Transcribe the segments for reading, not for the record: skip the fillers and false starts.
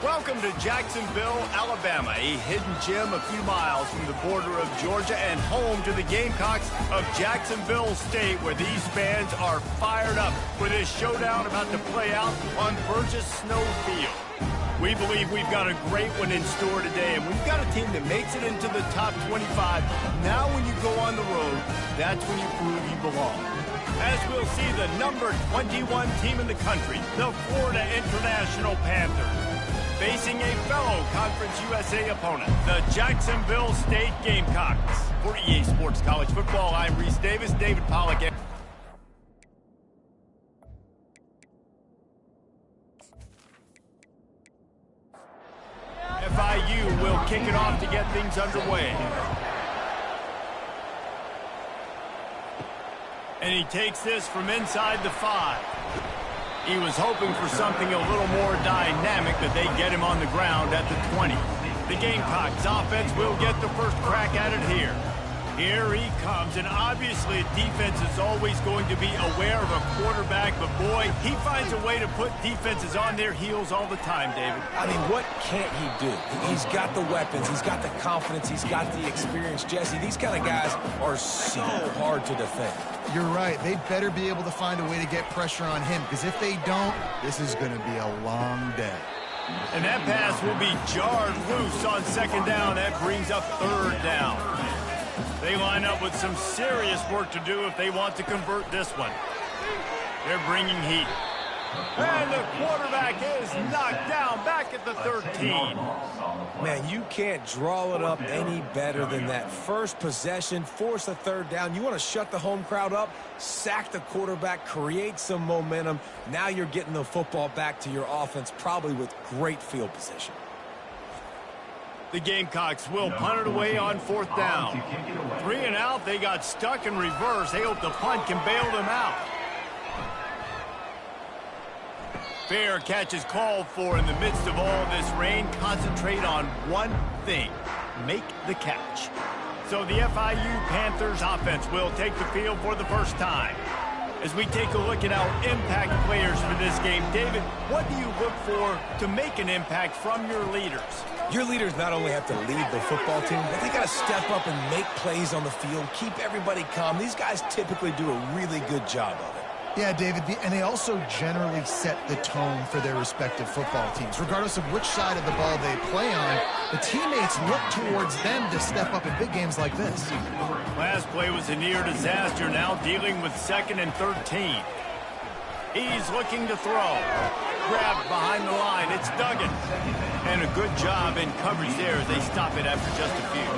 Welcome to Jacksonville, Alabama, a hidden gem a few miles from the border of Georgia and home to the Gamecocks of Jacksonville State, where these fans are fired up for this showdown about to play out on Burgess Snow Field. We believe we've got a great one in store today, and we've got a team that makes it into the top 25. Now when you go on the road, that's when you prove you belong. As we'll see the number 21 team in the country, the Florida International Panthers, facing a fellow Conference USA opponent, the Jacksonville State Gamecocks. For EA Sports College Football, I'm Reese Davis, David Pollack. FIU will kick it off to get things underway. And he takes this from inside the 5. He was hoping for something a little more dynamic, but they get him on the ground at the 20. The Gamecocks offense will get the first crack at it here. Here he comes, and obviously defense is always going to be aware of a quarterback, but boy, he finds a way to put defenses on their heels all the time, David. I mean, what can't he do? He's got the weapons, he's got the confidence, he's got the experience. Jesse, these kind of guys are so hard to defend. You're right. They better be able to find a way to get pressure on him, because if they don't, this is going to be a long day. And that pass will be jarred loose on second down. That brings up third down. They line up with some serious work to do if they want to convert this one. They're bringing heat. And the quarterback is knocked down back at the 13. Man, you can't draw it up any better than that. First possession, force a third down. You want to shut the home crowd up, sack the quarterback, create some momentum. Now you're getting the football back to your offense, probably with great field position. The Gamecocks will punt it away on fourth down. 3 and out, they got stuck in reverse. They hope the punt can bail them out. Fair catch is called for in the midst of all this rain. Concentrate on one thing: make the catch. So the FIU Panthers offense will take the field for the first time. As we take a look at our impact players for this game, David, what do you look for to make an impact from your leaders? Your leaders not only have to lead the football team, but they got to step up and make plays on the field, keep everybody calm. These guys typically do a really good job of it. Yeah, David, and they also generally set the tone for their respective football teams. Regardless of which side of the ball they play on, the teammates look towards them to step up in big games like this. Last play was a near disaster, now dealing with 2nd and 13. He's looking to throw. Grabbed behind the line. It's Duggan. And a good job in coverage there as they stop it after just a few.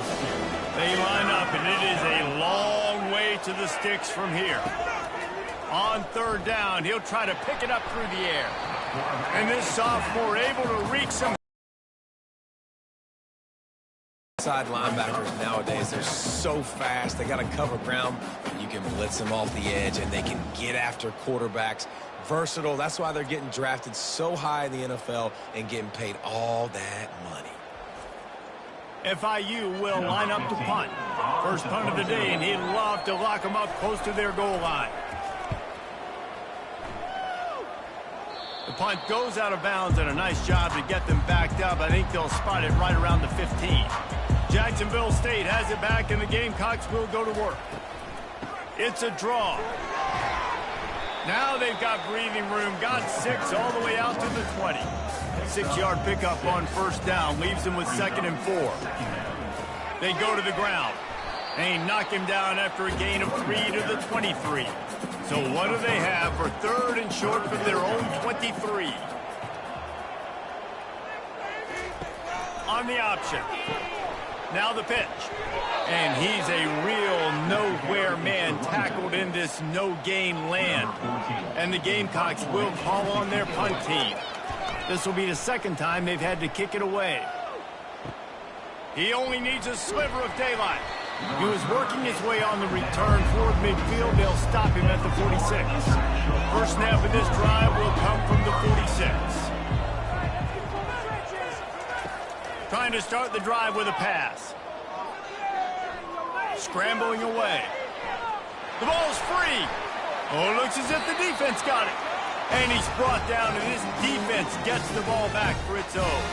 They line up, and it is a long way to the sticks from here. On third down, he'll try to pick it up through the air. And this sophomore able to reach some. Side linebackers nowadays, they're so fast. They got to cover ground. You can blitz them off the edge, and they can get after quarterbacks. Versatile. That's why they're getting drafted so high in the NFL and getting paid all that money. FIU will line up to punt. First punt of the day, and he'd love to lock them up close to their goal line. The punt goes out of bounds, and a nice job to get them backed up. I think they'll spot it right around the 15. Jacksonville State has it back, and the Gamecocks will go to work. It's a draw. Now they've got breathing room. Got 6 all the way out to the 20. 6-yard pickup on first down. Leaves them with 2nd and 4. They go to the ground. They knock him down after a gain of 3 to the 23. So what do they have for 3rd and short from their own 23? On the option. Now the pitch. And he's a real nowhere man tackled in this no-gain land. And the Gamecocks will call on their punt team. This will be the 2nd time they've had to kick it away. He only needs a sliver of daylight. He was working his way on the return toward midfield. They'll stop him at the 46. First snap of this drive will come from the 46. Trying to start the drive with a pass. Scrambling away. The ball's free. Oh, looks as if the defense got it. And he's brought down, and his defense gets the ball back for its own.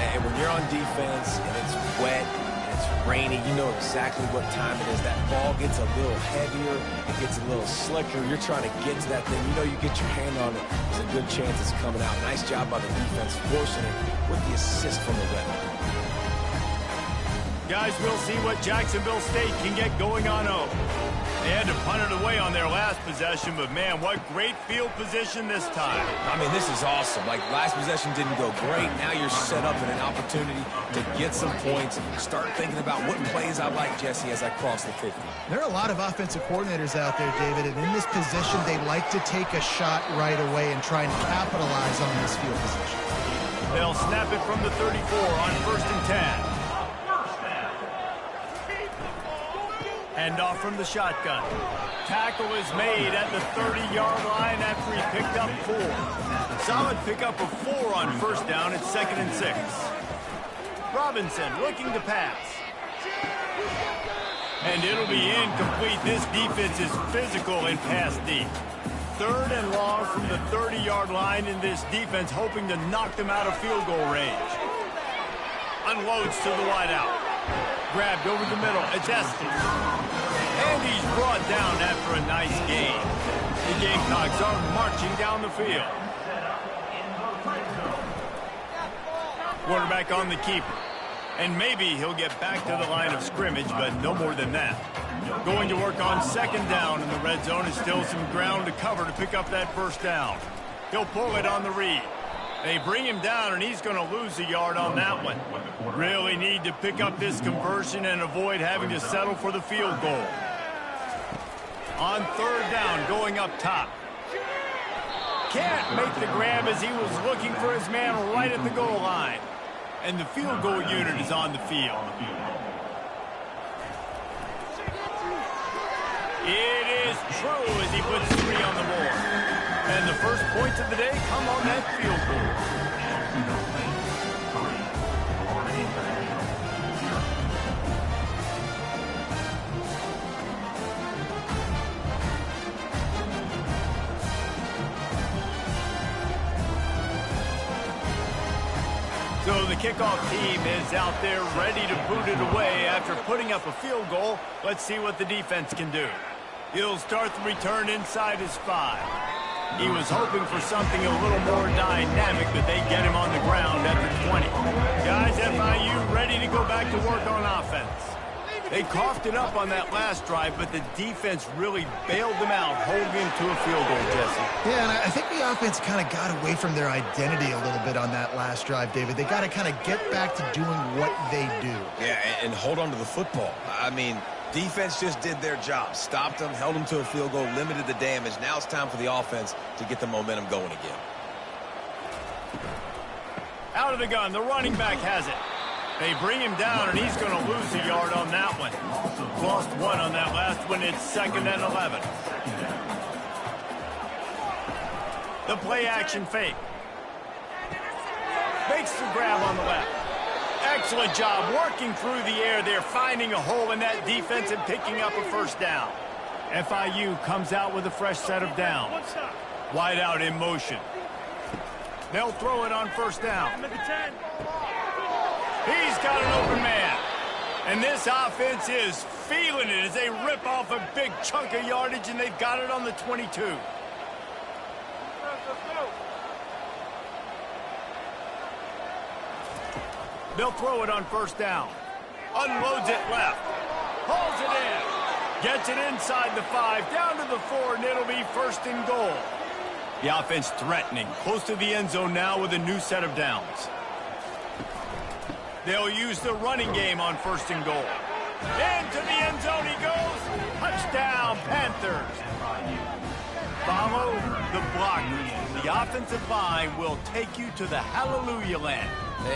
And when you're on defense and it's wet and it's rainy, you know exactly what time it is. That ball gets a little heavier, it gets a little slicker. You're trying to get to that thing. You know you get your hand on it, there's a good chance it's coming out. Nice job by the defense forcing it with the assist from the wet. Guys, we'll see what Jacksonville State can get going on home. They had to punt it away on their last possession, but man, what great field position this time. I mean, this is awesome. Like, last possession didn't go great. Now you're set up in an opportunity to get some points. Start thinking about what plays I like, Jesse, as I cross the 50. There are a lot of offensive coordinators out there, David, and in this position, they like to take a shot right away and try and capitalize on this field position. They'll snap it from the 34 on 1st and 10. Hand off from the shotgun. Tackle is made at the 30-yard line after he picked up 4. Solid pickup of 4 on 1st down at 2nd and 6. Robinson looking to pass. And it'll be incomplete. This defense is physical and pass deep. 3rd and long from the 30-yard line, in this defense hoping to knock them out of field goal range. Unloads to the wideout. Grabbed over the middle. It's Estes. And he's brought down after a nice game. The Gamecocks are marching down the field. Quarterback on the keeper. And maybe he'll get back to the line of scrimmage, but no more than that. Going to work on 2nd down in the red zone. Is still some ground to cover to pick up that 1st down. He'll pull it on the read. They bring him down, and he's going to lose a yard on that one. Really need to pick up this conversion and avoid having to settle for the field goal. On 3rd down, going up top. Can't make the grab as he was looking for his man right at the goal line. And the field goal unit is on the field. It is true as he puts 3 on the board. And the first points of the day come on that field goal. So the kickoff team is out there ready to boot it away after putting up a field goal. Let's see what the defense can do. He'll start the return inside his 5. He was hoping for something a little more dynamic, but they get him on the ground at the 20. Guys, FIU ready to go back to work on offense. They coughed it up on that last drive, but the defense really bailed them out, holding him to a field goal, Jesse. Yeah, and I think the offense kind of got away from their identity a little bit on that last drive, David. They got to kind of get back to doing what they do. Yeah, and hold on to the football. I mean, defense just did their job. Stopped them, held them to a field goal, limited the damage. Now it's time for the offense to get the momentum going again. Out of the gun, the running back has it. They bring him down, and he's going to lose a yard on that one. Lost 1 on that last one. It's 2nd and 11. The play-action fake. Makes the grab on the left. Excellent job working through the air there, finding a hole in that defense and picking up a 1st down. FIU comes out with a fresh set of downs. Wide out in motion. They'll throw it on 1st down. He's got an open man. And this offense is feeling it as they rip off a big chunk of yardage, and they've got it on the 22. They'll throw it on 1st down. Unloads it left. Hauls it in. Gets it inside the 5, down to the 4, and it'll be 1st and goal. The offense threatening, close to the end zone now with a new set of downs. They'll use the running game on 1st and goal. Into the end zone he goes. Touchdown, Panthers. Follow the blockers. The offensive line will take you to the hallelujah land.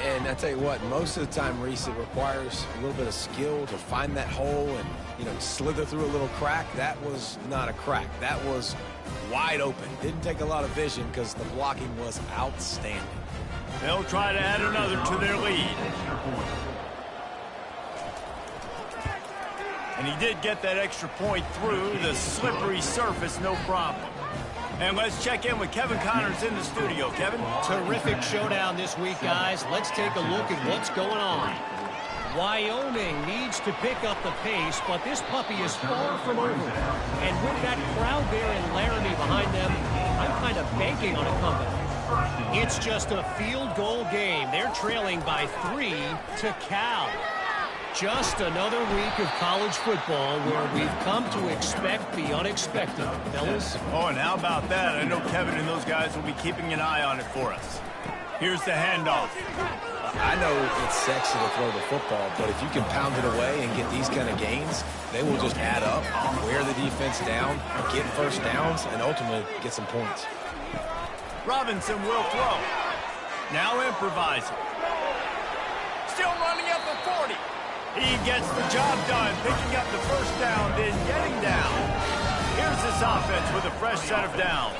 And I tell you what, most of the time, Reese, it requires a little bit of skill to find that hole and, you know, slither through a little crack. That was not a crack. That was wide open. Didn't take a lot of vision because the blocking was outstanding. They'll try to add another to their lead. And he did get that extra point through the slippery surface, no problem. And let's check in with Kevin Connors in the studio. Kevin? Terrific showdown this week, guys. Let's take a look at what's going on. Wyoming needs to pick up the pace, but this puppy is far from over. And with that crowd there in Laramie behind them, I'm kind of banking on a comeback. It's just a field goal game. They're trailing by 3 to Cal. Just another week of college football where we've come to expect the unexpected, fellas. Oh, and how about that? I know Kevin and those guys will be keeping an eye on it for us. Here's the handoff. I know it's sexy to throw the football, but if you can pound it away and get these kind of gains, they will just add up, wear the defense down, get first downs, and ultimately get some points. Robinson will throw. Now improvising. Still running at the 40. He gets the job done, picking up the first down, then getting down. Here's this offense with a fresh set of downs.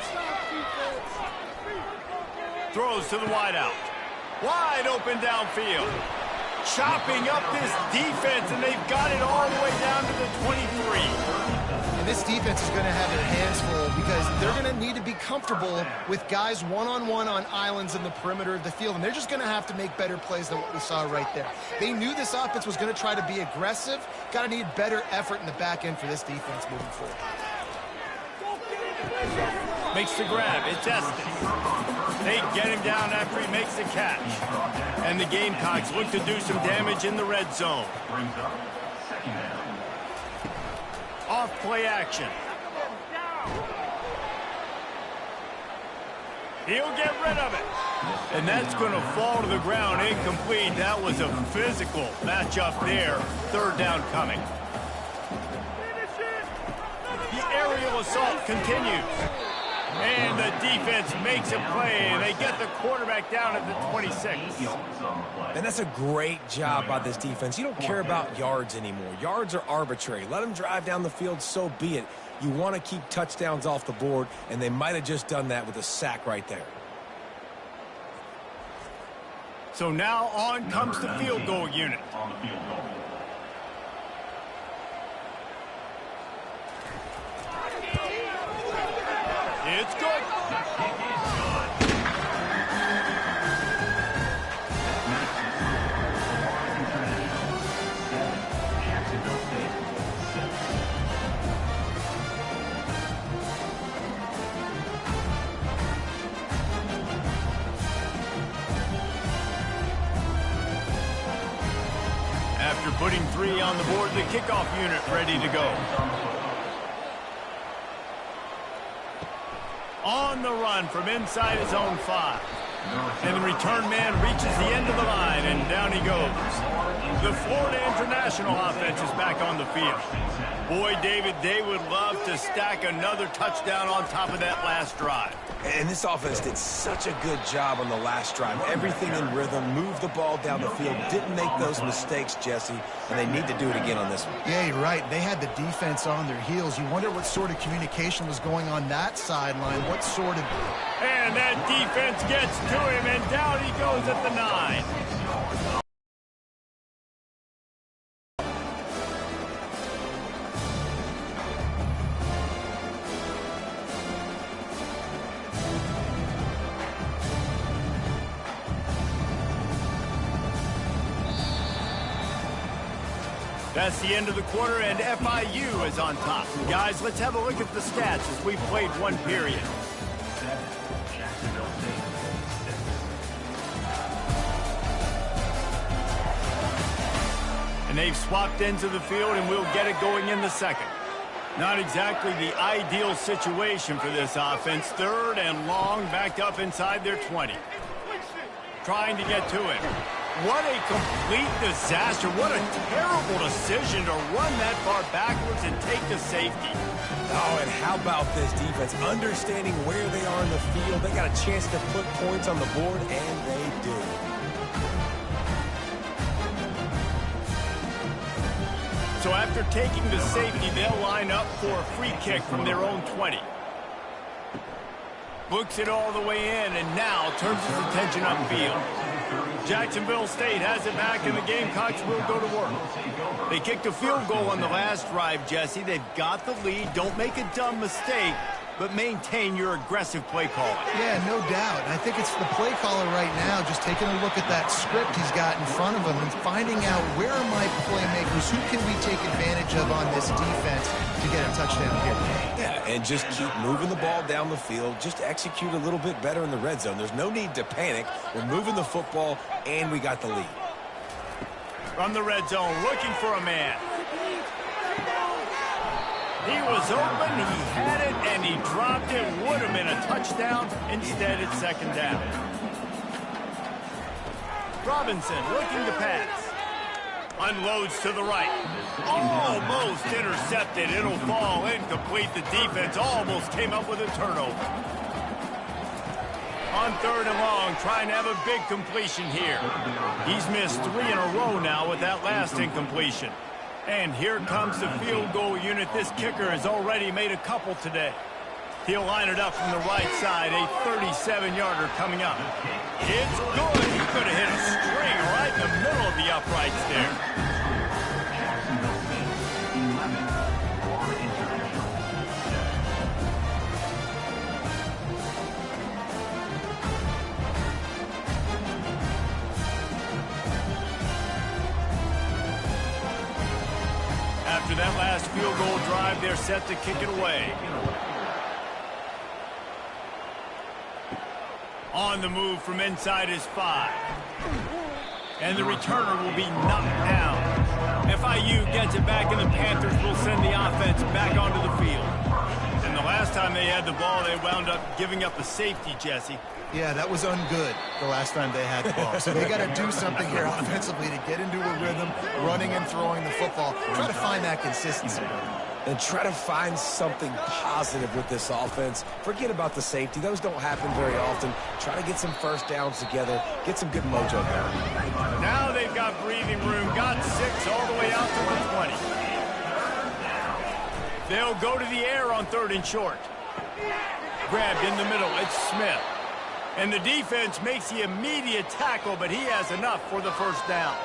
Throws to the wideout. Wide open downfield. Chopping up this defense, and they've got it all the way down to the 23. And this defense is going to have their hands full because they're going to need to be comfortable with guys one-on-one on islands in the perimeter of the field, and they're just going to have to make better plays than what we saw right there. They knew this offense was going to try to be aggressive. Got to need better effort in the back end for this defense moving forward. Makes the grab. It's Estes. They get him down after he makes the catch. And the Gamecocks look to do some damage in the red zone. Off play action. He'll get rid of it. And that's going to fall to the ground incomplete. That was a physical matchup there. Third down coming. The aerial assault continues. And the defense makes a play, and they get the quarterback down at the 26. And that's a great job by this defense. You don't care about yards anymore. Yards are arbitrary. Let them drive down the field, so be it. You want to keep touchdowns off the board, and they might have just done that with a sack right there. So now on comes the field goal unit. It's good. After putting 3 on the board, the kickoff unit ready to go. On the run from inside his own 5. And the return man reaches the end of the line, and down he goes. The Florida International offense is back on the field. Boy, David, they would love to stack another touchdown on top of that last drive. And this offense did such a good job on the last drive. Everything in rhythm, moved the ball down the field, didn't make those mistakes, Jesse, and they need to do it again on this one. Yeah, you're right. They had the defense on their heels. You wonder what sort of communication was going on that sideline. What sort of... And that defense gets to him, and down he goes at the 9. That's the end of the quarter, and FIU is on top. Guys, let's have a look at the stats as we've played one period. And they've swapped ends of the field, and we'll get it going in the second. Not exactly the ideal situation for this offense. 3rd and long, backed up inside their 20. Trying to get to it. What a complete disaster. What a terrible decision to run that far backwards and take the safety. Oh, and how about this defense? Understanding where they are in the field. They got a chance to put points on the board, and they do. So after taking the safety, they'll line up for a free kick from their own 20. Books it all the way in, and now turns his attention upfield. Jacksonville State has it back, and the Gamecocks will go to work. They kicked a field goal on the last drive, Jesse. They've got the lead. Don't make a dumb mistake. but maintain your aggressive play calling. Yeah, no doubt. I think it's the play caller right now just taking a look at that script he's got in front of him and finding out where are my playmakers, who can we take advantage of on this defense to get a touchdown here. Yeah, and just keep moving the ball down the field. Just execute a little bit better in the red zone. There's no need to panic. We're moving the football, and we got the lead. From the red zone, looking for a man. He was open, he had it, and he dropped it. Would have been a touchdown. Instead, it's second down. Robinson looking to pass. Unloads to the right. Almost intercepted. It'll fall incomplete. The defense almost came up with a turnover. On third and long, trying to have a big completion here. He's missed 3 in a row now with that last incompletion. And here comes the field goal unit. This kicker has already made a couple today. He'll line it up from the right side. A 37-yarder coming up. It's good. He could have hit a string right in the middle of the uprights there. After that last field goal drive, they're set to kick it away. On the move from inside his 5. And the returner will be knocked down. FIU gets it back, and the Panthers will send the offense back onto the field. And the last time they had the ball, they wound up giving up a safety, Jesse. Yeah, that was ungood the last time they had the ball. So they got to do something here offensively to get into a rhythm, running and throwing the football. Try to find that consistency. And try to find something positive with this offense. Forget about the safety. Those don't happen very often. Try to get some first downs together. Get some good mojo there. Now they've got breathing room. Got 6 all the way out to the 20. They'll go to the air on third and short. Grabbed in the middle. It's Smith. And the defense makes the immediate tackle, but he has enough for the first down.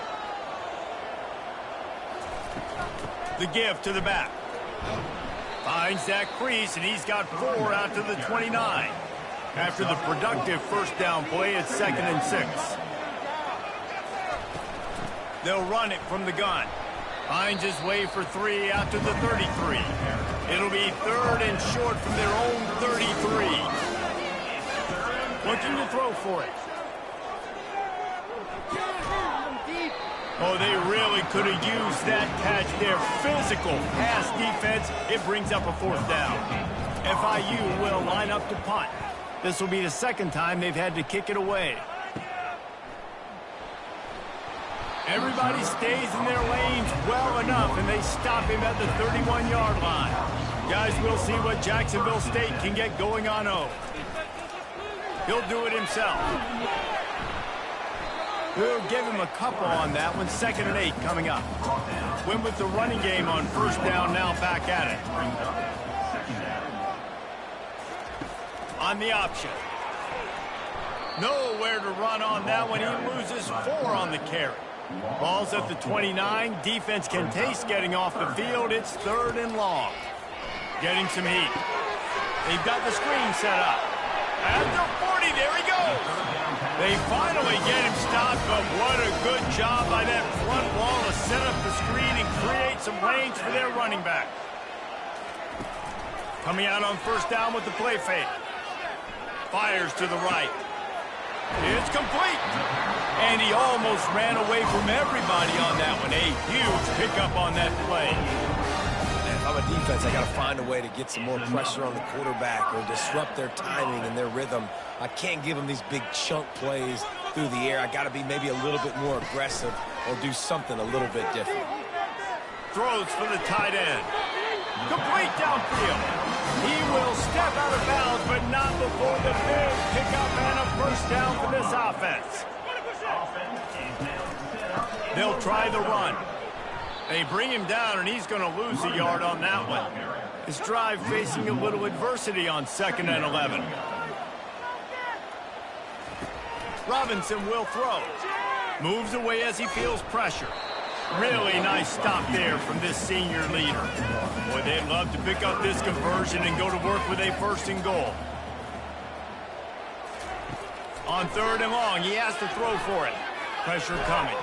The give to the back. Finds that crease, and he's got 4 out to the 29. After the productive first down play, it's 2nd and 6. They'll run it from the gun. Finds his way for 3 out to the 33. It'll be 3rd and short from their own 33. Looking to throw for it. Oh, they really could have used that catch there. Physical pass defense. It brings up a 4th down. FIU will line up to punt. This will be the 2nd time they've had to kick it away. Everybody stays in their lanes well enough, and they stop him at the 31-yard line. Guys, we'll see what Jacksonville State can get going on 0. He'll do it himself. We'll give him a couple on that one. 2nd and 8 coming up. Went with the running game on first down, now back at it. On the option. Nowhere to run on that one. He loses 4 on the carry. Ball's at the 29. Defense can taste getting off the field. It's 3rd and long. Getting some heat. They've got the screen set up. At the 40, there he goes. They finally get him stopped, but what a good job by that front wall to set up the screen and create some range for their running back. Coming out on first down with the play fake. Fires to the right. It's complete. And he almost ran away from everybody on that one. A huge pickup on that play. If I'm a defense, I got to find a way to get some more pressure on the quarterback or disrupt their timing and their rhythm. I can't give them these big chunk plays through the air. I got to be maybe a little bit more aggressive or do something a little bit different. Throws for the tight end. Complete downfield. He will step out of bounds, but not before the big pickup and a first down for this offense. They'll try the run. They bring him down, and he's going to lose a yard on that one. His drive facing a little adversity on 2nd and 11. Robinson will throw. Moves away as he feels pressure. Really nice stop there from this senior leader. Boy, they'd love to pick up this conversion and go to work with a 1st and goal. On 3rd and long, he has to throw for it. Pressure coming.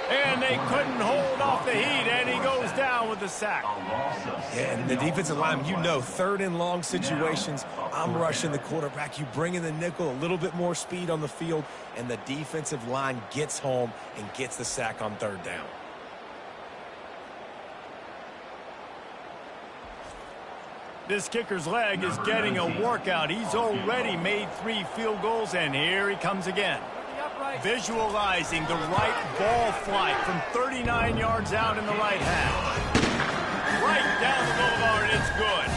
And they couldn't hold off the heat, and he goes down with the sack. Yeah, and the defensive line, you know, 3rd and long situations, I'm rushing the quarterback. You bring in the nickel, a little bit more speed on the field, and the defensive line gets home and gets the sack on 3rd down. This kicker's leg is getting a workout. He's already made 3 field goals, and here he comes again. Visualizing the right ball flight from 39 yards out in the right half. Right down the boulevard, it's good.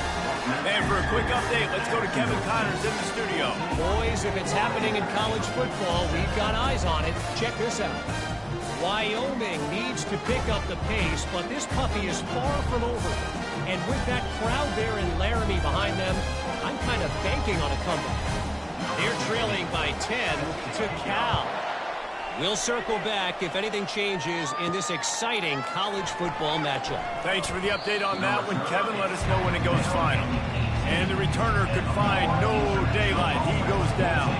And for a quick update, let's go to Kevin Connors in the studio. Boys, if it's happening in college football, we've got eyes on it. Check this out. Wyoming needs to pick up the pace, but this puppy is far from over. And with that crowd there in Laramie behind them, I'm kind of banking on a comeback. They're trailing by 10 to Cal. We'll circle back if anything changes in this exciting college football matchup. Thanks for the update on that one, Kevin. Let us know when it goes final. And the returner could find no daylight. He goes down.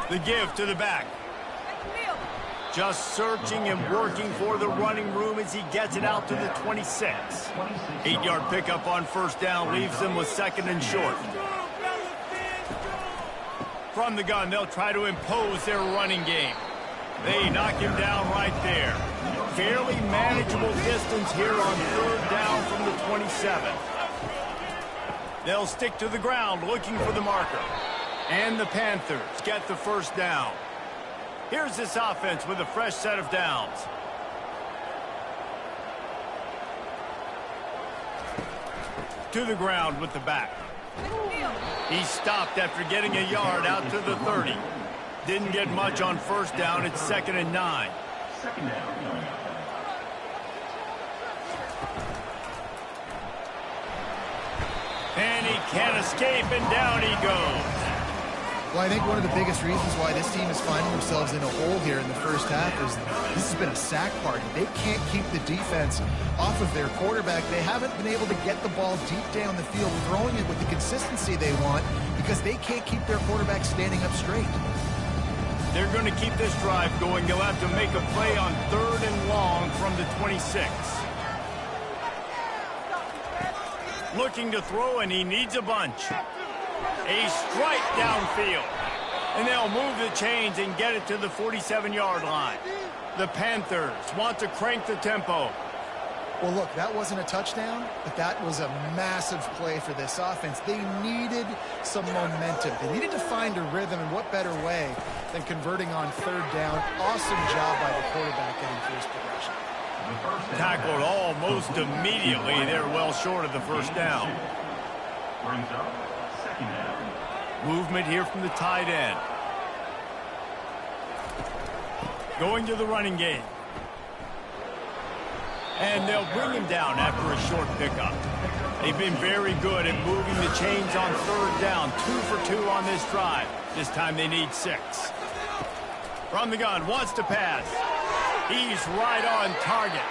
The give to the back. Just searching and working for the running room as he gets it out to the 26. 8-yard pickup on 1st down leaves them with 2nd and short. From the gun, they'll try to impose their running game. They knock him down right there. Fairly manageable distance here on 3rd down from the 27. They'll stick to the ground looking for the marker. And the Panthers get the 1st down. Here's this offense with a fresh set of downs. To the ground with the back. He stopped after getting a yard out to the 30. Didn't get much on 1st down. It's 2nd and 9. And he can't escape, and down he goes. Well, I think one of the biggest reasons why this team is finding themselves in a hole here in the 1st half is this has been a sack party. They can't keep the defense off of their quarterback. They haven't been able to get the ball deep down the field, throwing it with the consistency they want because they can't keep their quarterback standing up straight. They're going to keep this drive going. They'll have to make a play on 3rd and long from the 26. Looking to throw, and he needs a bunch. A strike downfield. And they'll move the chains and get it to the 47-yard line. The Panthers want to crank the tempo. Well, look, that wasn't a touchdown, but that was a massive play for this offense. They needed some momentum. They needed to find a rhythm, and what better way than converting on 3rd down. Awesome job by the quarterback getting through his progression. Tackled almost immediately. They're well short of the 1st down. Movement here from the tight end. Going to the running game. And they'll bring him down after a short pickup. They've been very good at moving the chains on 3rd down. 2 for 2 on this drive. This time they need 6. From the gun, wants to pass. He's right on target.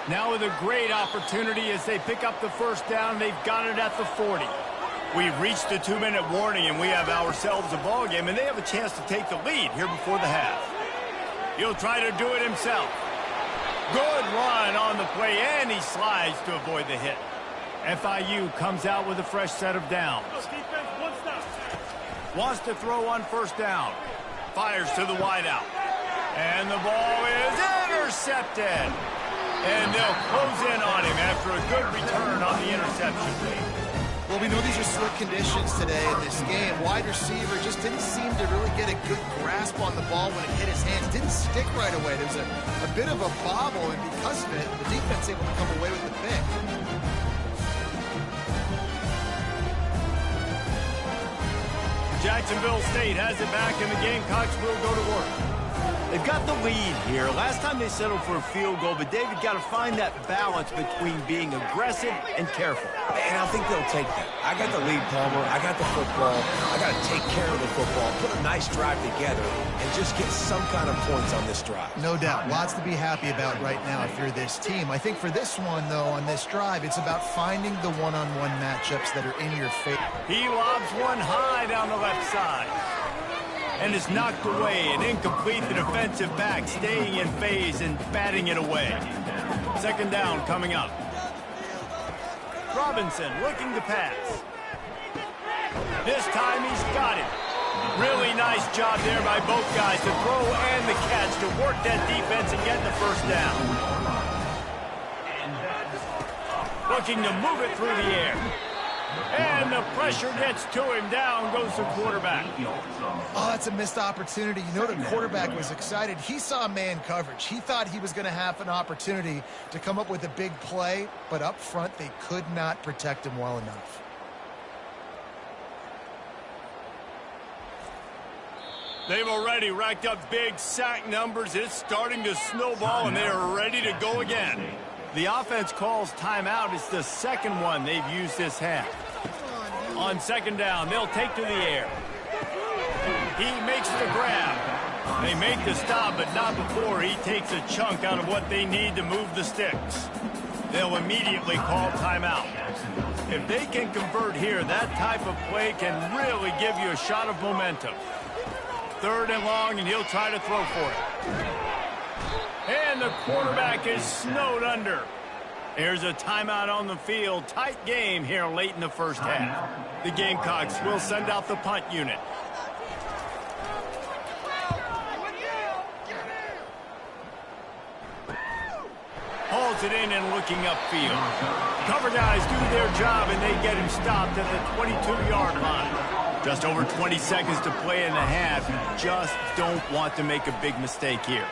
Now with a great opportunity as they pick up the 1st down. They've got it at the 40. We've reached the 2-minute warning, and we have ourselves a ball game, and they have a chance to take the lead here before the half. He'll try to do it himself. Good run on the play, and he slides to avoid the hit. FIU comes out with a fresh set of downs. Wants to throw on 1st down. Fires to the wideout. And the ball is intercepted. And they'll close in on him after a good return on the interception. Well, we know these are slick conditions today in this game. Wide receiver just didn't seem to really get a good grasp on the ball when it hit his hands. Didn't stick right away. There was a bit of a bobble, and because of it, the defense able to come away with the pick. Jacksonville State has it back, and the Gamecocks will go to work. They've got the lead here. Last time they settled for a field goal, but David got to find that balance between being aggressive and careful. And I think they'll take that. I got the lead, Palmer. I got the football. I got to take care of the football, put a nice drive together, and just get some kind of points on this drive. No doubt. Lots to be happy about right now if you're this team. I think for this one, though, on this drive, it's about finding the one-on-one matchups that are in your favor. He lobs one high down the left side. And is knocked away and incomplete. The defensive back staying in phase and batting it away. Second down coming up. Robinson looking to pass. This time he's got it. Really nice job there by both guys to throw and the catch to work that defense and get the first down. Looking to move it through the air. And the pressure gets to him. Down goes the quarterback. Oh, that's a missed opportunity. You know, the quarterback was excited. He saw man coverage. He thought he was going to have an opportunity to come up with a big play, but up front they could not protect him well enough. They've already racked up big sack numbers. It's starting to snowball, and they are ready to go again. The offense calls timeout. It's the second one they've used this half. On second down, they'll take to the air. He makes the grab. They make the stop, but not before he takes a chunk out of what they need to move the sticks. They'll immediately call timeout. If they can convert here, that type of play can really give you a shot of momentum. Third and long, and he'll try to throw for it. And the quarterback is snowed under. Here's a timeout on the field. Tight game here late in the first half. The Gamecocks will send out the punt unit. Hauls it in and looking upfield. Cover guys do their job, and they get him stopped at the 22-yard line. Just over 20 seconds to play in the half. You just don't want to make a big mistake here.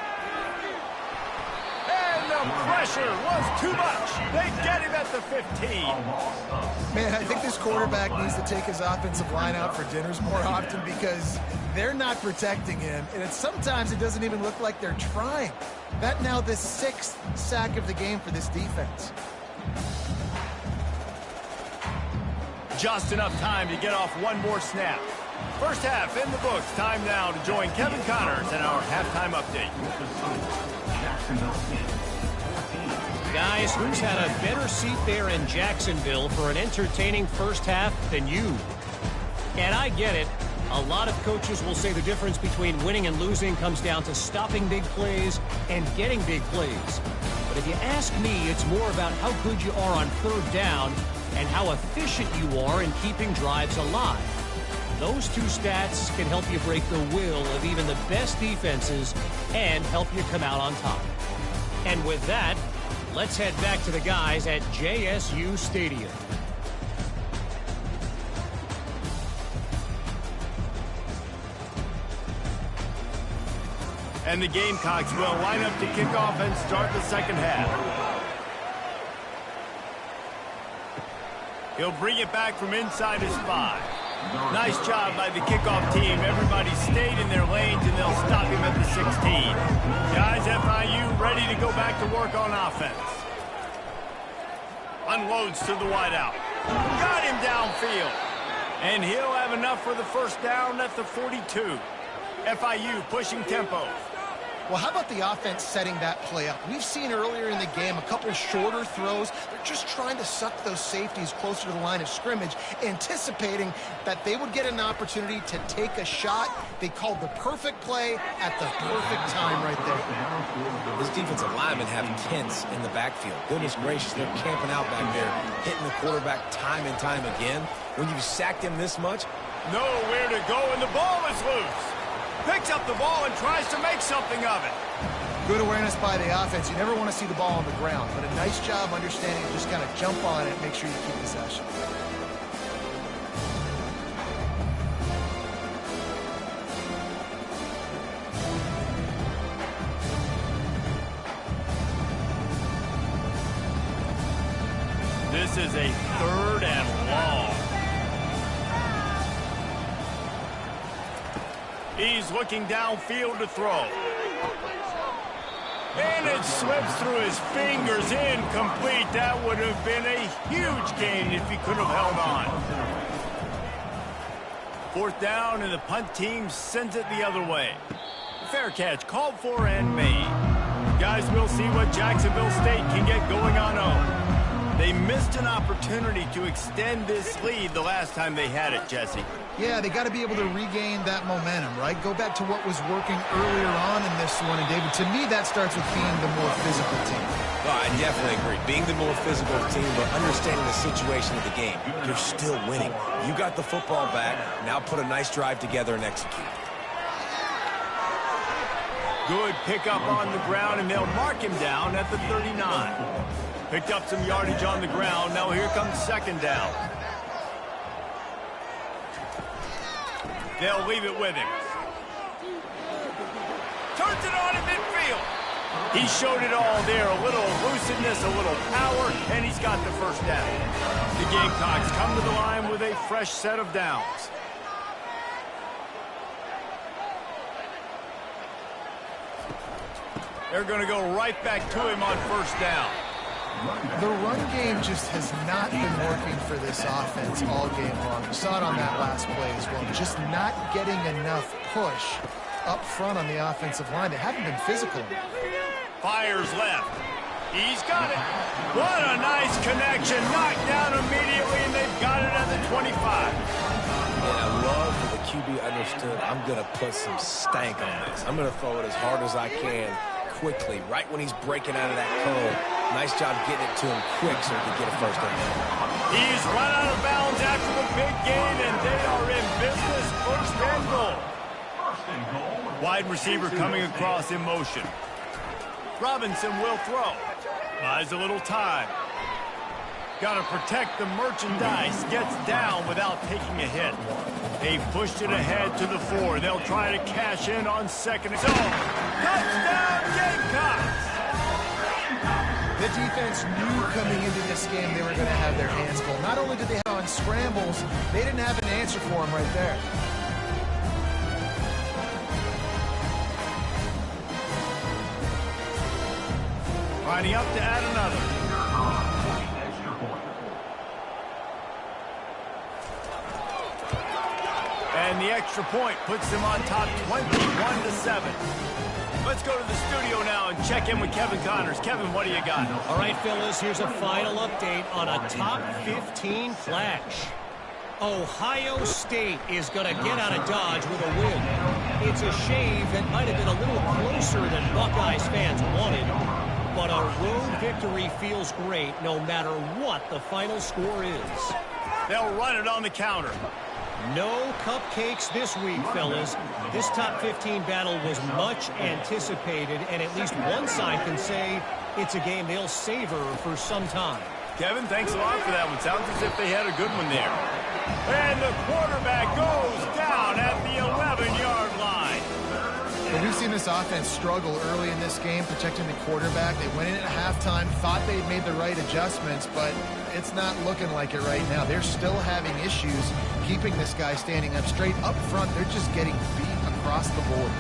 The pressure was too much. They get him at the 15. Man, I think this quarterback needs to take his offensive line out for dinners more often because they're not protecting him. And sometimes it doesn't even look like they're trying. That now the 6th sack of the game for this defense. Just enough time to get off one more snap. First half in the books. Time now to join Kevin Connors in our halftime update. Guys, who's had a better seat there in Jacksonville for an entertaining first half than you? And I get it. A lot of coaches will say the difference between winning and losing comes down to stopping big plays and getting big plays. But if you ask me, it's more about how good you are on third down and how efficient you are in keeping drives alive. Those two stats can help you break the will of even the best defenses and help you come out on top. And with that, let's head back to the guys at JSU Stadium. And the Gamecocks will line up to kick off and start the second half. He'll bring it back from inside his 5. Nice job by the kickoff team. Everybody stayed in their lanes, and they'll stop him at the 16. Guys, FIU ready to go back to work on offense. Unloads to the wideout. Got him downfield. And he'll have enough for the first down at the 42. FIU pushing tempo. Well, how about the offense setting that play up? We've seen earlier in the game a couple shorter throws. They're just trying to suck those safeties closer to the line of scrimmage, anticipating that they would get an opportunity to take a shot. They called the perfect play at the perfect time right there. This defensive linemen have Kents in the backfield. Goodness gracious, they're camping out back there, hitting the quarterback time and time again. When you've sacked him this much, nowhere to go, and the ball is loose. Picks up the ball and tries to make something of it. Good awareness by the offense. You never want to see the ball on the ground, but a nice job understanding to just kind of jump on it and make sure you keep possession. This is a third and long. He's looking downfield to throw. And it slips through his fingers, incomplete. That would have been a huge gain if he could have held on. 4th down, and the punt team sends it the other way. Fair catch, called for and made. Guys, we'll see what Jacksonville State can get going on home. They missed an opportunity to extend this lead the last time they had it, Jesse. Yeah, they got to be able to regain that momentum, right? Go back to what was working earlier on in this one. And, David, to me, that starts with being the more physical team. Oh, I definitely agree. Being the more physical team, but understanding the situation of the game. You're still winning. You got the football back. Now put a nice drive together and execute. Good pickup on the ground, and they'll mark him down at the 39. Picked up some yardage on the ground. Now here comes 2nd down. They'll leave it with him. Turns it on in midfield. He showed it all there. A little elusiveness, a little power, and he's got the 1st down. The Gamecocks come to the line with a fresh set of downs. They're going to go right back to him on 1st down. The run game just has not been working for this offense all game long. You saw it on that last play as well. Just not getting enough push up front on the offensive line. They haven't been physical. Fires left. He's got it. What a nice connection. Knocked down immediately, and they've got it at the 25. And I love that the QB understood, I'm going to put some stank on this. I'm going to throw it as hard as I can quickly, right when he's breaking out of that cone. Nice job getting it to him quick so he can get a 1st down. He's run out of bounds after the big gain, and they are in business. 1st and goal. Wide receiver coming across in motion. Robinson will throw. Buys a little time. Got to protect the merchandise. Gets down without taking a hit. They pushed it ahead to the 4. They'll try to cash in on 2nd. So, touchdown Gamecocks! The defense knew coming into this game they were going to have their hands full. Not only did they have on scrambles, they didn't have an answer for them right there. Lining up to add another. And the extra point puts them on top 21-7. Let's go to the studio now and check in with Kevin Connors. Kevin, what do you got? All right, fellas, here's a final update on a top 15 flash. Ohio State is going to get out of Dodge with a win. It's a shave that might have been a little closer than Buckeyes fans wanted. But a road victory feels great no matter what the final score is. They'll run it on the counter. No cupcakes this week, fellas. This top 15 battle was much anticipated, and at least one side can say it's a game they'll savor for some time. Kevin, thanks a lot for that one. Sounds as if they had a good one there. And the quarterback goes down at the 11-yard line. Well, we've seen this offense struggle early in this game, protecting the quarterback. They went in at halftime, thought they'd made the right adjustments, but it's not looking like it right now. They're still having issues keeping this guy standing up straight. Up front, they're just getting beat across the board.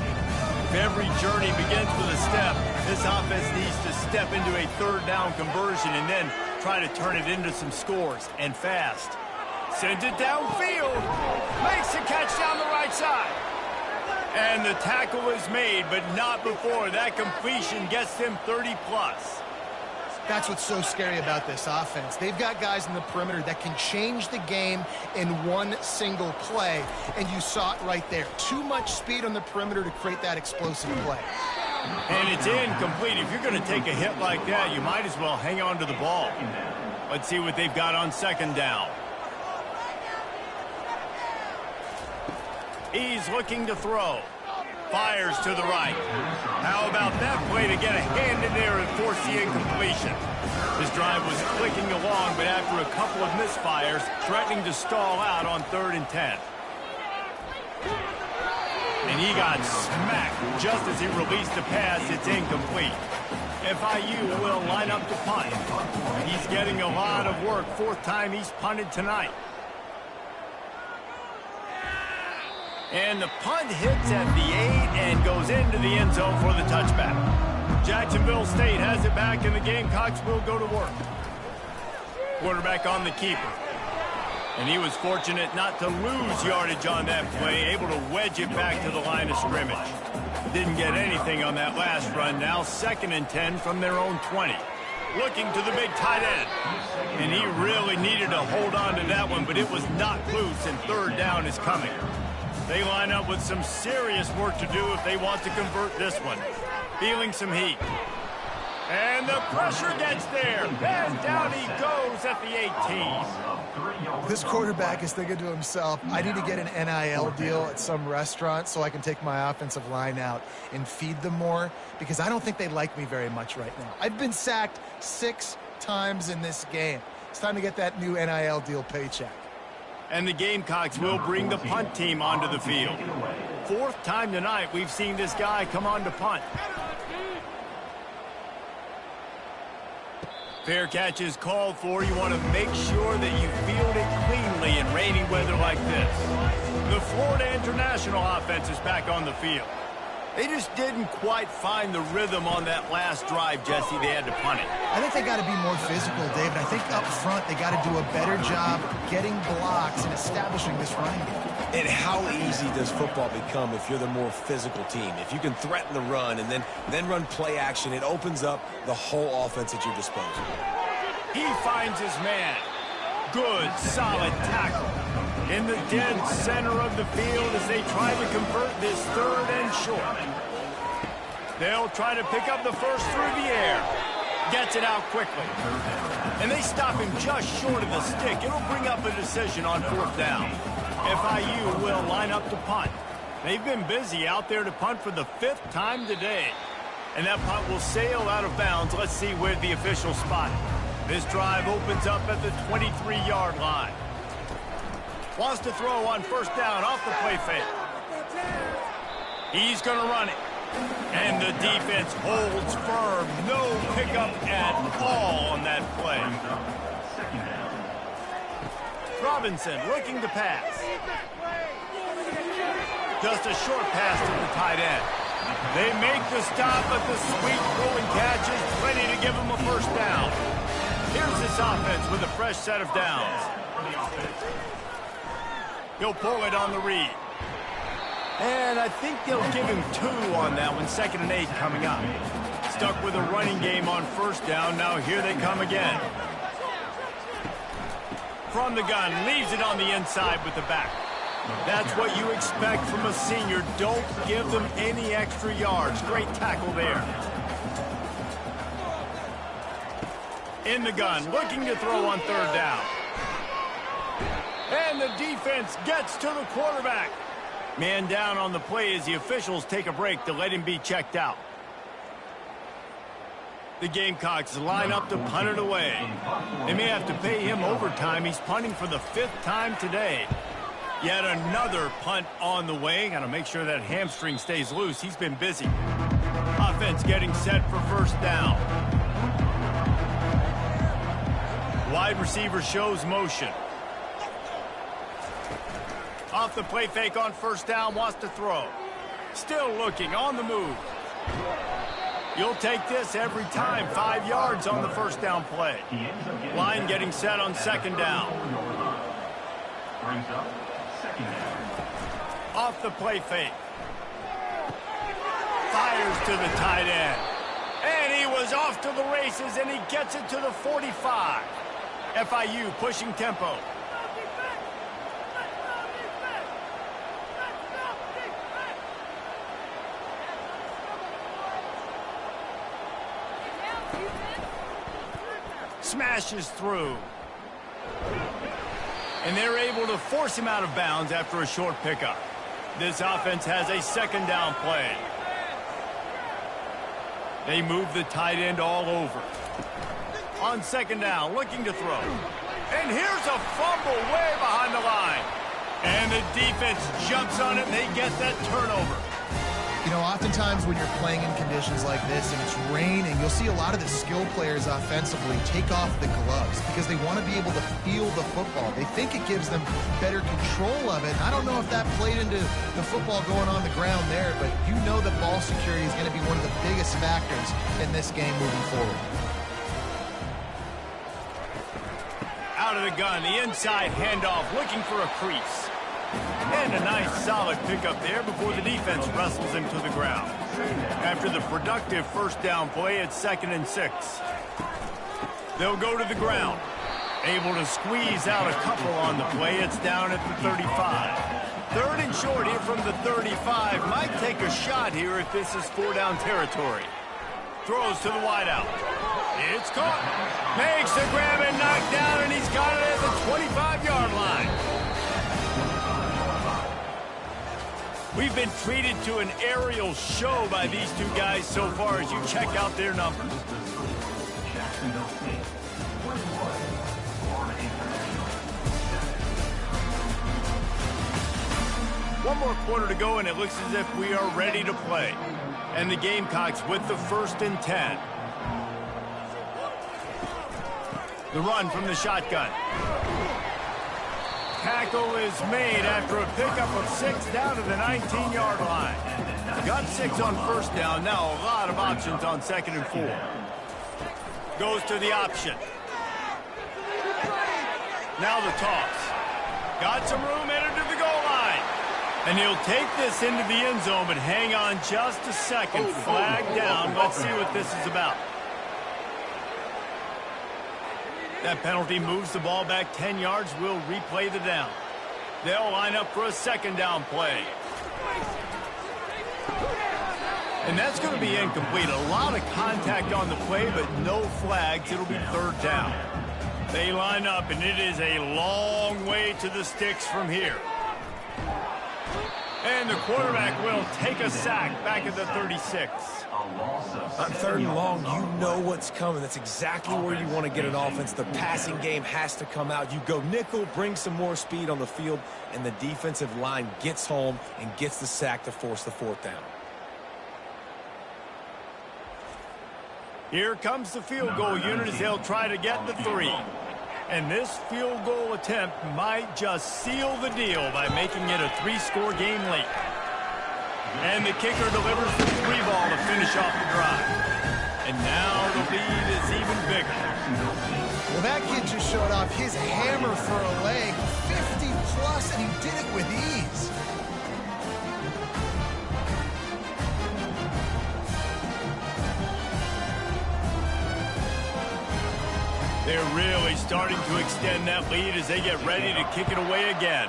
If every journey begins with a step, this offense needs to step into a 3rd down conversion and then try to turn it into some scores, and fast. Sends it downfield. Makes the catch down the right side. And the tackle is made, but not before. That completion gets them 30-plus. That's what's so scary about this offense. They've got guys in the perimeter that can change the game in one single play, and you saw it right there. Too much speed on the perimeter to create that explosive play. And it's incomplete. If you're going to take a hit like that, you might as well hang on to the ball. Let's see what they've got on 2nd down. He's looking to throw. Fires to the right. How about that play to get a hand in there and force the incompletion? His drive was clicking along, but after a couple of misfires, threatening to stall out on 3rd and 10. And he got smacked just as he released the pass. It's incomplete. FIU will line up to punt. He's getting a lot of work. 4th time he's punted tonight. And the punt hits at the 8 and goes into the end zone for the touchback. Jacksonville State has it back, and the Gamecocks will go to work. Quarterback on the keeper. And he was fortunate not to lose yardage on that play, able to wedge it back to the line of scrimmage. Didn't get anything on that last run. Now 2nd and 10 from their own 20. Looking to the big tight end. And he really needed to hold on to that one, but it was knocked loose, and 3rd down is coming. They line up with some serious work to do if they want to convert this one. Feeling some heat. And the pressure gets there. And down he goes at the 18. This quarterback is thinking to himself, I need to get an NIL deal at some restaurant so I can take my offensive line out and feed them more, because I don't think they like me very much right now. I've been sacked 6 times in this game. It's time to get that new NIL deal paycheck. And the Gamecocks will bring the punt team onto the field. 4th time tonight we've seen this guy come on to punt. Fair catch is called for. You want to make sure that you field it cleanly in rainy weather like this. The Florida International offense is back on the field. They just didn't quite find the rhythm on that last drive, Jesse. They had to punt it. I think they got to be more physical, David. I think up front they got to do a better job getting blocks and establishing this running game. And how easy does football become if you're the more physical team? If you can threaten the run and then run play action, it opens up the whole offense at your disposal. He finds his man. Good, solid tackle. In the dead center of the field as they try to convert this 3rd and short. They'll try to pick up the first through the air. Gets it out quickly. And they stop him just short of the stick. It'll bring up a decision on 4th down. FIU will line up to punt. They've been busy out there to punt for the 5th time today. And that punt will sail out of bounds. Let's see where the official spot it. This drive opens up at the 23-yard line. Wants to throw on 1st down off the play fake. He's going to run it. And the defense holds firm. No pickup at all on that play. Robinson looking to pass. Just a short pass to the tight end. They make the stop, but the sweet throwing catch is ready to give them a 1st down. Here's this offense with a fresh set of downs. He'll pull it on the read. And I think they'll give him 2 on that one. 2nd and 8 coming up. Stuck with a running game on 1st down. Now here they come again. From the gun, leaves it on the inside with the back. That's what you expect from a senior. Don't give them any extra yards. Great tackle there. In the gun, looking to throw on 3rd down. And the defense gets to the quarterback. Man down on the play as the officials take a break to let him be checked out. The Gamecocks line up to punt it away. They may have to pay him overtime. He's punting for the 5th time today. Yet another punt on the way. Got to make sure that hamstring stays loose. He's been busy. Offense getting set for 1st down. Wide receiver shows motion. Off the play fake on 1st down, wants to throw. Still looking, on the move. You'll take this every time. 5 yards on the 1st down play. Line getting set on 2nd down. Off the play fake. Fires to the tight end. And he was off to the races, and he gets it to the 45. FIU pushing tempo. Smashes through. And they're able to force him out of bounds after a short pickup. This offense has a 2nd down play. They move the tight end all over. On 2nd down, looking to throw. And here's a fumble way behind the line. And the defense jumps on it, and they get that turnover. You know, oftentimes when you're playing in conditions like this and it's raining, you'll see a lot of the skill players offensively take off the gloves because they want to be able to feel the football. They think it gives them better control of it. And I don't know if that played into the football going on the ground there, but you know that ball security is going to be one of the biggest factors in this game moving forward. Out of the gun, the inside handoff, looking for a crease. And a nice solid pickup there before the defense wrestles him to the ground. After the productive first down play, it's 2nd and 6. They'll go to the ground. Able to squeeze out a couple on the play. It's down at the 35. 3rd and short here from the 35. Might take a shot here if this is 4-down territory. Throws to the wideout. It's caught. Makes the grab and knocked down, and he's got it at the 25-yard line. We've been treated to an aerial show by these two guys so far as you check out their numbers. Jacksonville State. One more quarter to go, and it looks as if we are ready to play. And the Gamecocks with the 1st and 10. The run from the shotgun. Tackle is made after a pickup of 6 down to the 19-yard line. Got 6 on 1st down. Now a lot of options on 2nd and 4. Goes to the option. Now the toss. Got some room, entered to the goal line. And he'll take this into the end zone, but hang on just a second. Flag down. Let's see what this is about. That penalty moves the ball back 10 yards. We'll replay the down. They'll line up for a 2nd down play. And that's going to be incomplete. A lot of contact on the play, but no flags. It'll be 3rd down. They line up, and it is a long way to the sticks from here. And the quarterback will take a sack back at the 36. On 3rd and long, you know what's coming. That's exactly where you want to get an offense. The passing game has to come out. You go nickel, bring some more speed on the field, and the defensive line gets home and gets the sack to force the 4th down. Here comes the field goal unit as they'll try to get the 3. And this field goal attempt might just seal the deal by making it a 3-score game late. And the kicker delivers the 3 ball to finish off the drive. And now the lead is even bigger. Well, that kid just showed off his hammer for a leg, 50-plus, and he did it with ease. They're really starting to extend that lead as they get ready to kick it away again.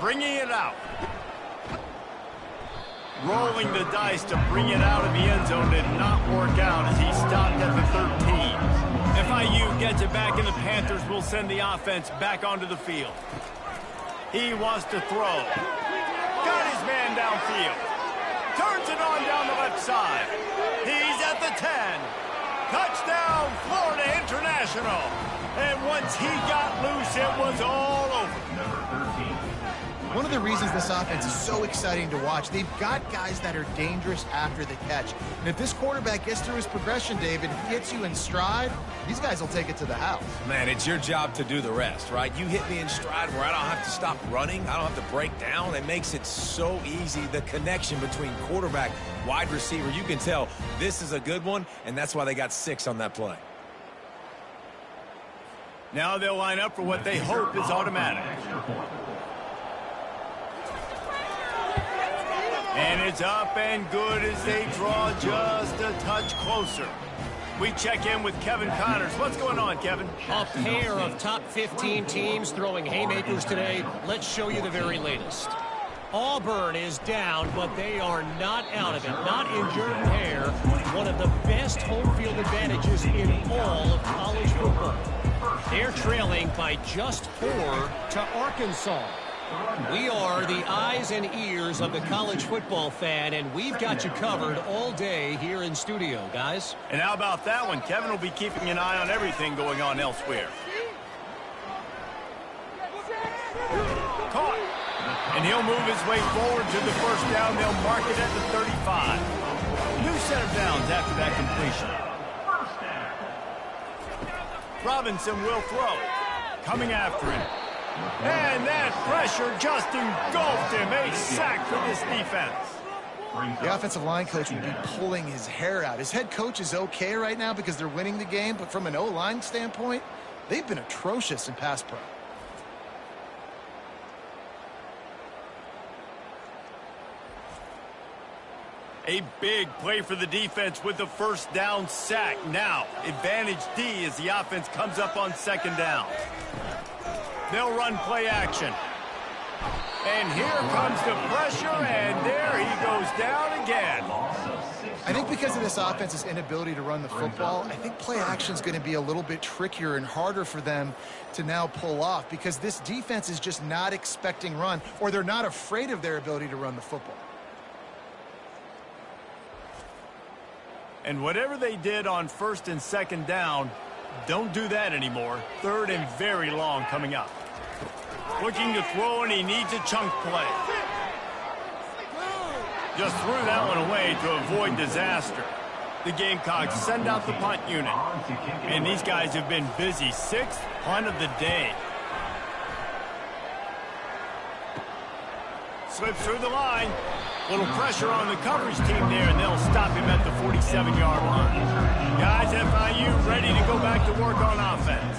Bringing it out. Rolling the dice to bring it out of the end zone did not work out as he stopped at the 13. FIU gets it back, and the Panthers will send the offense back onto the field. He wants to throw. Got his man downfield. Turns it on down the left side. He's at the 10. Touchdown, Florida International. And once he got loose, it was all over. One of the reasons this offense is so exciting to watch, they've got guys that are dangerous after the catch. And if this quarterback gets through his progression, David, gets you in stride, these guys will take it to the house. Man, it's your job to do the rest, right? You hit me in stride where I don't have to stop running. I don't have to break down. It makes it so easy. The connection between quarterback, wide receiver, you can tell this is a good one, and that's why they got 6 on that play. Now they'll line up for what they hope is automatic. And it's up and good as they draw just a touch closer. We check in with Kevin Connors. What's going on, Kevin? A pair of top 15 teams throwing haymakers today. Let's show you the very latest. Auburn is down, but they are not out of it. Not injured pair. One of the best home field advantages in all of college football. They're trailing by just 4 to Arkansas. We are the eyes and ears of the college football fan, and we've got you covered all day here in studio, guys. And how about that one? Kevin will be keeping an eye on everything going on elsewhere. Caught. And he'll move his way forward to the first down. They'll mark it at the 35. New set of downs after that completion. Robinson will throw. Coming after him. And that pressure just engulfed him. A sack for this defense. The offensive line coach would be pulling his hair out. His head coach is okay right now because they're winning the game, but from an O-line standpoint, they've been atrocious in pass pro. A big play for the defense with the first down sack. Now, advantage D as the offense comes up on second down. They'll run play action. And here comes the pressure, and there he goes down again. I think because of this offense's inability to run the football, I think play action is going to be a little bit trickier and harder for them to now pull off because this defense is just not expecting run, or they're not afraid of their ability to run the football. And whatever they did on first and second down, don't do that anymore. Third and very long coming up. Looking to throw, and he needs a chunk play. Just threw that one away to avoid disaster. The Gamecocks send out the punt unit. And these guys have been busy. Sixth punt of the day. Slips through the line. Little pressure on the coverage team there, and they'll stop him at the 47-yard line. Guys, FIU ready to go back to work on offense.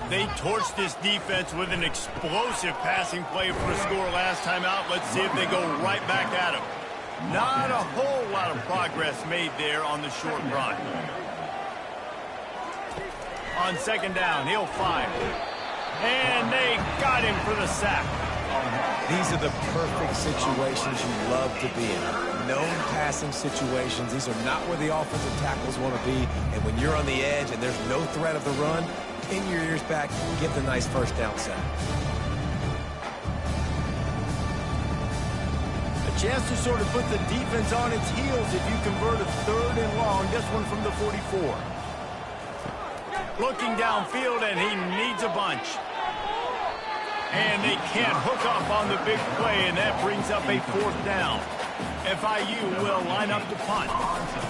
They torched this defense with an explosive passing play for a score last time out. Let's see if they go right back at him. Not a whole lot of progress made there on the short run. On second down, he'll fire. And they got him for the sack. These are the perfect situations you love to be in. Known passing situations. These are not where the offensive tackles want to be. And when you're on the edge and there's no threat of the run, pin your ears back, get the nice first down sack. A chance to sort of put the defense on its heels if you convert a third and long. This one from the 44. Looking downfield, and he needs a bunch. And they can't hook up on the big play, and that brings up a fourth down. FIU will line up to punt.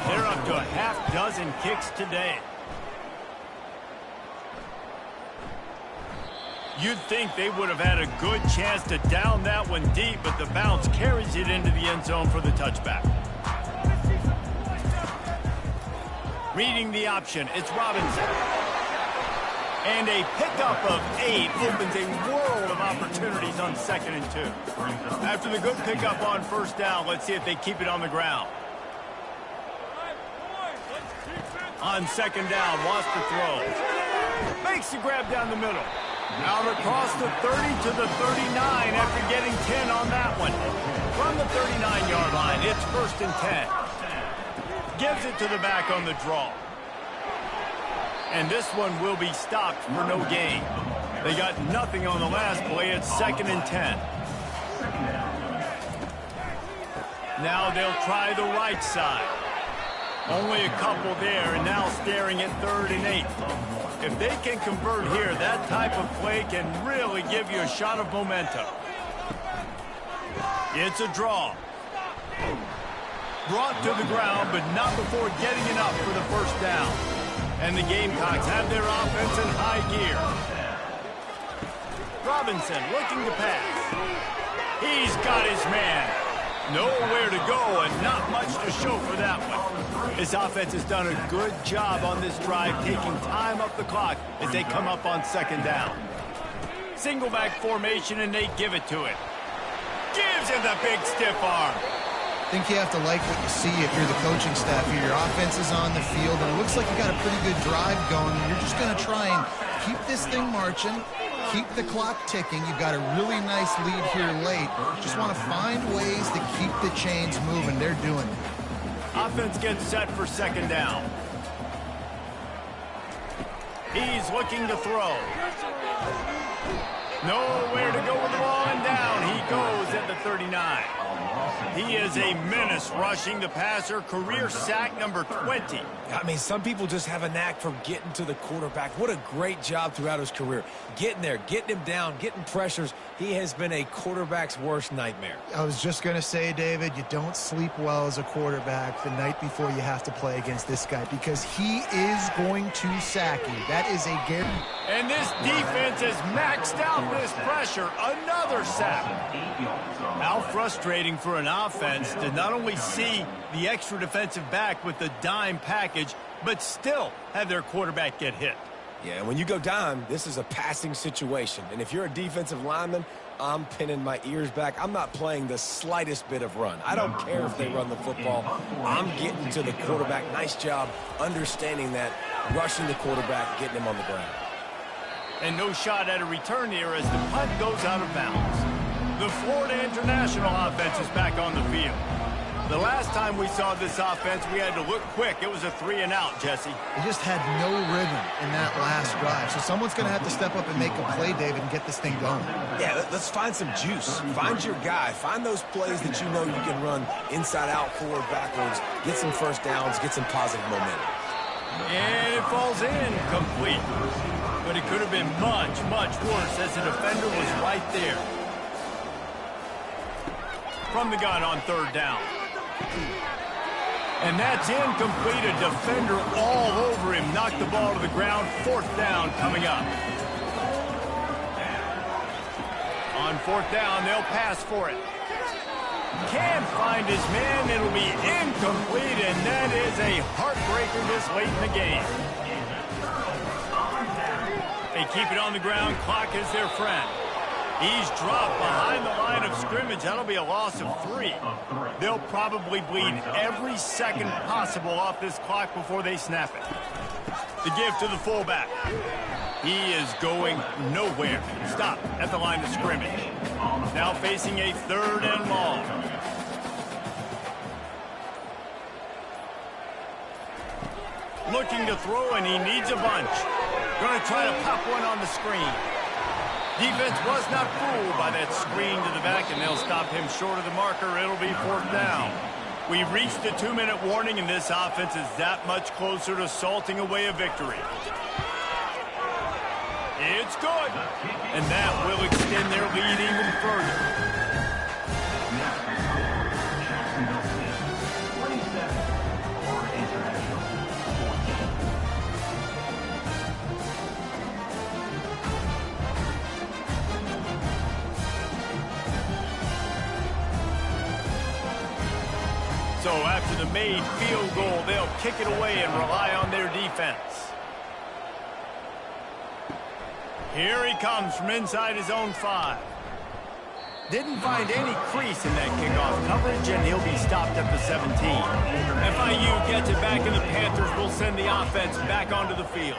They're up to a half dozen kicks today. You'd think they would have had a good chance to down that one deep, but the bounce carries it into the end zone for the touchback. Reading the option, it's Robinson. And a pickup of 8 opens a world of opportunities on second and 2. After the good pickup on first down, let's see if they keep it on the ground. On second down, wants to throw. Makes the grab down the middle. Out across the 30 to the 39 after getting 10 on that one. From the 39-yard line, it's first and 10. Gives it to the back on the draw. And this one will be stopped for no gain. They got nothing on the last play. It's second and 10. Now they'll try the right side. Only a couple there, and now staring at third and 8. If they can convert here, that type of play can really give you a shot of momentum. It's a draw. Brought to the ground, but not before getting enough for the first down. And the Gamecocks have their offense in high gear. Robinson looking to pass. He's got his man. Nowhere to go and not much to show for that one. This offense has done a good job on this drive, taking time up the clock as they come up on second down. Single back formation, and they give it to it. Gives him the big stiff arm. I think you have to like what you see if you're the coaching staff here. Your offense is on the field, and it looks like you got a pretty good drive going. You're just going to try and keep this thing marching, keep the clock ticking. You've got a really nice lead here late. Just want to find ways to keep the chains moving. They're doing it. Offense gets set for second down. He's looking to throw. Nowhere to go with the ball, and down he goes at the 39. He is a menace rushing the passer, career sack number 20. I mean, some people just have a knack for getting to the quarterback. What a great job throughout his career. Getting there, getting him down, getting pressures. He has been a quarterback's worst nightmare. I was just going to say, David, you don't sleep well as a quarterback the night before you have to play against this guy because he is going to sack you. That is a guarantee. And this defense has maxed out this pressure. Another sack. How frustrating for an offense to not only see the extra defensive back with the dime package, but still have their quarterback get hit. Yeah, when you go dime, this is a passing situation. And if you're a defensive lineman, I'm pinning my ears back. I'm not playing the slightest bit of run. I don't care if they run the football. I'm getting to the quarterback. Nice job understanding that, rushing the quarterback, getting him on the ground. And no shot at a return here as the punt goes out of bounds. The Florida International offense is back on the field. The last time we saw this offense, we had to look quick. It was a 3-and-out, Jesse. They just had no rhythm in that last drive. So someone's going to have to step up and make a play, David, and get this thing going. Yeah, let's find some juice. Find your guy. Find those plays that you know you can run inside out, forward, backwards. Get some first downs. Get some positive momentum. And it falls in complete. But it could have been much, much worse as the defender was right there. From the gun on third down. And that's incomplete. A defender all over him. Knocked the ball to the ground. Fourth down coming up. On fourth down, they'll pass for it. Can't find his man. It'll be incomplete, and that is a heartbreaker this late in the game. They keep it on the ground. Clock is their friend. He's dropped behind the line of scrimmage. That'll be a loss of 3. They'll probably bleed every second possible off this clock before they snap it. The give to the fullback. He is going nowhere. Stop at the line of scrimmage. Now facing a 3rd and long. Looking to throw, and he needs a bunch. Going to try to pop one on the screen. Defense was not fooled by that screen to the back, and they'll stop him short of the marker. It'll be 4th down. We've reached the 2-minute warning, and this offense is that much closer to salting away a victory. It's good, and that will extend their lead even further. Jacksonville State, 27, Florida International, 14. So after the made field goal, they'll kick it away and rely on their defense. Here he comes from inside his own 5. Didn't find any crease in that kickoff coverage, and he'll be stopped at the 17. FIU gets it back, and the Panthers will send the offense back onto the field.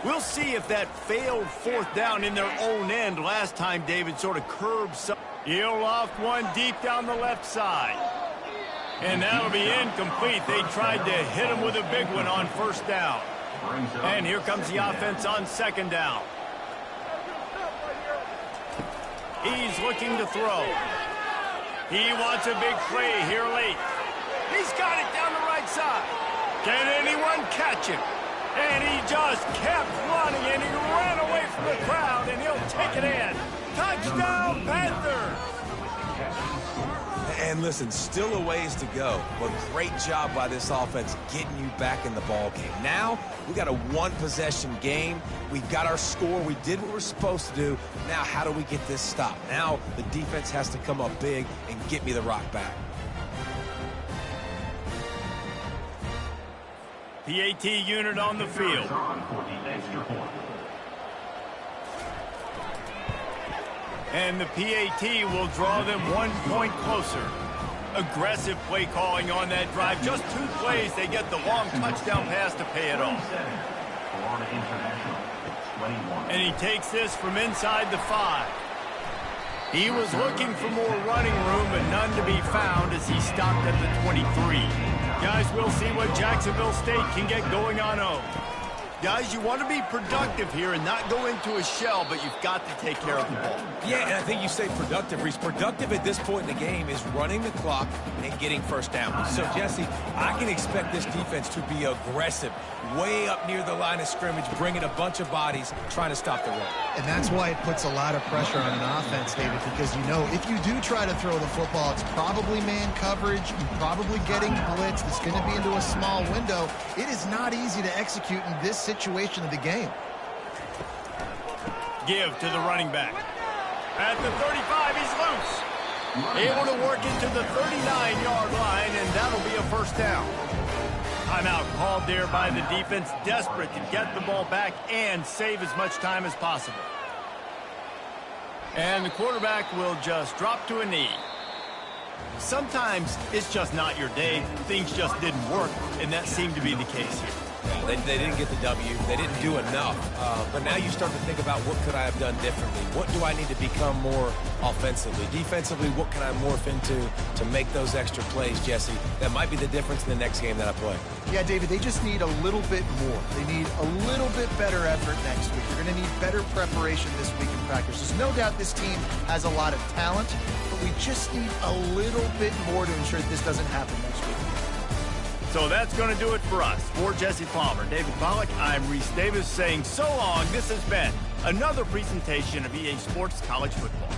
We'll see if that failed 4th down in their own end last time David sort of curbed some. He'll loft one deep down the left side. And that'll be incomplete. They tried to hit him with a big one on 1st down. And here comes the offense on 2nd down. He's looking to throw. He wants a big play here late. He's got it down the right side. Can anyone catch him? And he just kept running, and he ran away from the crowd, and he'll take it in. Touchdown, Panthers! And listen, still a ways to go, but great job by this offense getting you back in the ball game. Now, we got a 1-possession game. We've got our score. We did what we're supposed to do. Now, how do we get this stopped? Now, the defense has to come up big and get me the rock back. PAT unit on the field. And the PAT will draw them 1 point closer. Aggressive play calling on that drive. Just 2 plays, they get the long touchdown pass to pay it off. And he takes this from inside the 5. He was looking for more running room, but none to be found as he stopped at the 23. Guys, we'll see what Jacksonville State can get going on 0. Guys, you want to be productive here and not go into a shell, but you've got to take care of the ball. Yeah, and I think you say productive, Reese. Productive at this point in the game is running the clock and getting first down. So, Jesse, I can expect this defense to be aggressive, way up near the line of scrimmage, bringing a bunch of bodies, trying to stop the run. And that's why it puts a lot of pressure on an offense, David, because you know if you do try to throw the football, it's probably man coverage, you're probably getting blitzed, it's going to be into a small window. It is not easy to execute in this situation of the game. Give to the running back. At the 35, he's loose. Able to work into the 39-yard line, and that'll be a first down. Timeout called there by the defense, desperate to get the ball back and save as much time as possible. And the quarterback will just drop to a knee. Sometimes it's just not your day. Things just didn't work, and that seemed to be the case here. They didn't get the W. They didn't do enough. But now you start to think about what could I have done differently? What do I need to become more offensively? Defensively, what can I morph into to make those extra plays, Jesse? That might be the difference in the next game that I play. Yeah, David, they just need a little bit more. They need a little bit better effort next week. They're going to need better preparation this week in practice. There's no doubt this team has a lot of talent, but we just need a little bit more to ensure that this doesn't happen next week. So that's going to do it for us. For Jesse Palmer, David Pollack, I'm Reese Davis saying so long. This has been another presentation of EA Sports College Football.